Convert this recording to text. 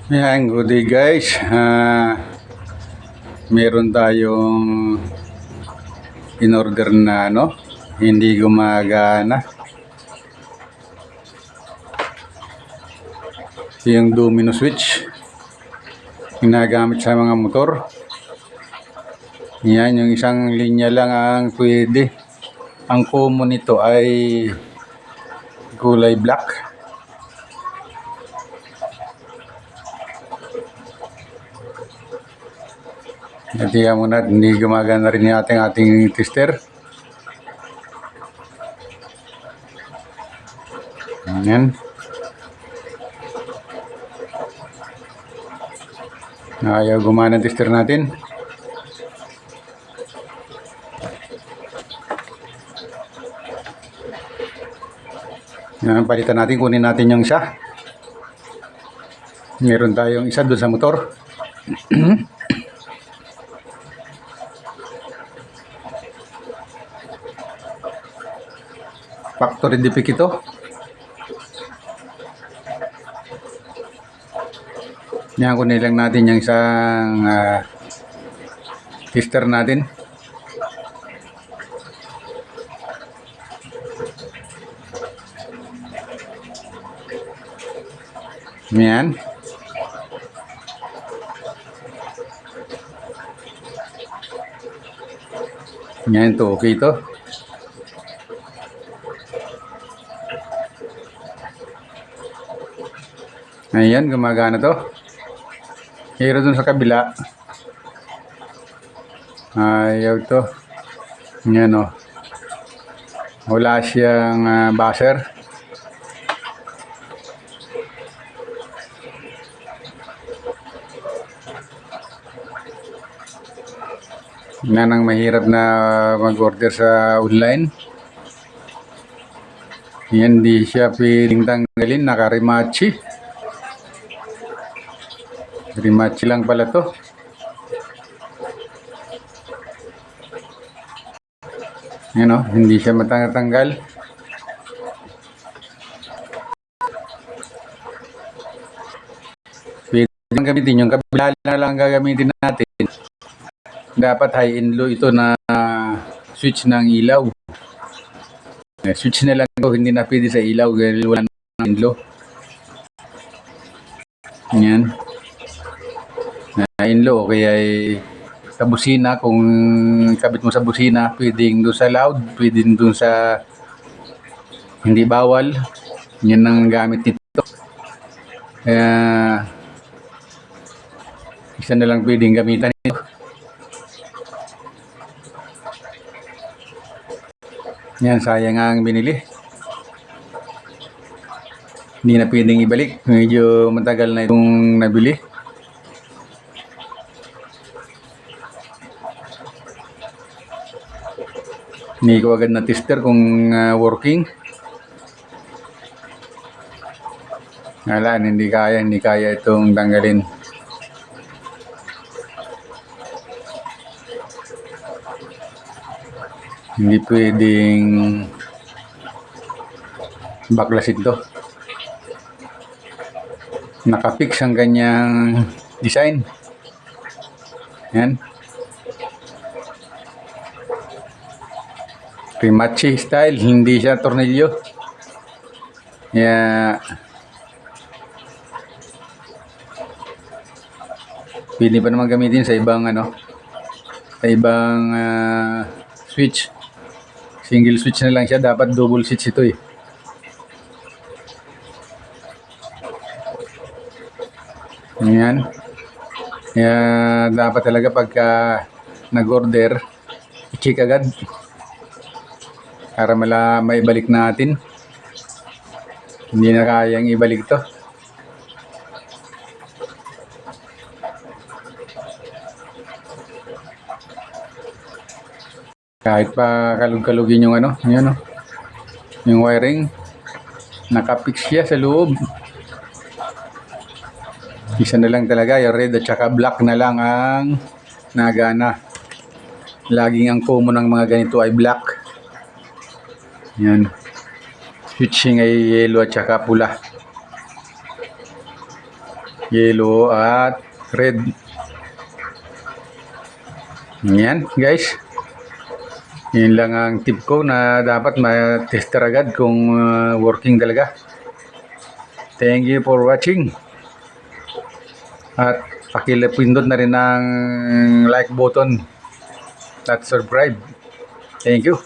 Ayan, good day guys. Meron tayong in-order na hindi gumagana. Yung domino switch ginagamit sa mga motor. Yan, yung isang linya lang ang pwede. Ang common nito ay kulay black. Natiya muna, hindi gumagana rin yung ating tester. Ayan. Ayaw gumana ang tester natin. Yan, palitan natin, kunin natin yung isa. Meron tayong isa doon sa motor. Factory defect ito. Yan, kunin lang natin yung isang tester natin. Yan. Yan, ito okay ito. Ayan, gumagana to. Pero dun sa kabila, ayaw to. Yan o. Wala siyang buzzer. Yan ang mahirap na mag-order sa online. Yan, di siya pwedeng tanggalin. Naka-remachi. Remachi lang pala to. Yan o, hindi siya matanggal. Pwede lang gamitin. Yung kabila na lang gagamitin natin. Dapat high-end low ito na switch ng ilaw. Switch na lang ito, hindi na pwede sa ilaw dahil wala ng low. Yan. In-low, kaya sa busina, kung kabit mo sa busina, pwedeng doon sa loud, pwedeng doon sa hindi bawal. Yan ang gamit nito. Kaya isa na lang pwedeng gamitan nito. Yan, sayang ang binili. Hindi na pwedeng ibalik. Medyo matagal na itong nabili. Hindi ko agad na tester kung working. Hindi kaya itong tanggalin. Hindi pwedeng baklasin to. Nakafix ang kanyang design. Yan. Remachi style, hindi siya tornilyo. Kaya pwede pa naman gamitin sa ibang sa ibang switch. Single switch na lang siya, dapat double switch ito eh. Ayan. Kaya dapat talaga pagka nag-order, i-check agad para maibalik natin. Hindi na kayang ibalik to. Kahit pa kalug-kalugin yung yung wiring, nakapix siya sa loob. Isa na lang talaga, yung red at saka black na lang ang nagana. Laging ang common ng mga ganito ay black. Yan. Switching ay yellow at saka pula. Yellow at red. Yan guys. Yun lang ang tip ko na dapat ma-tester agad kung working talaga. Thank you for watching. At pakipindot na rin ang like button at subscribe. Thank you.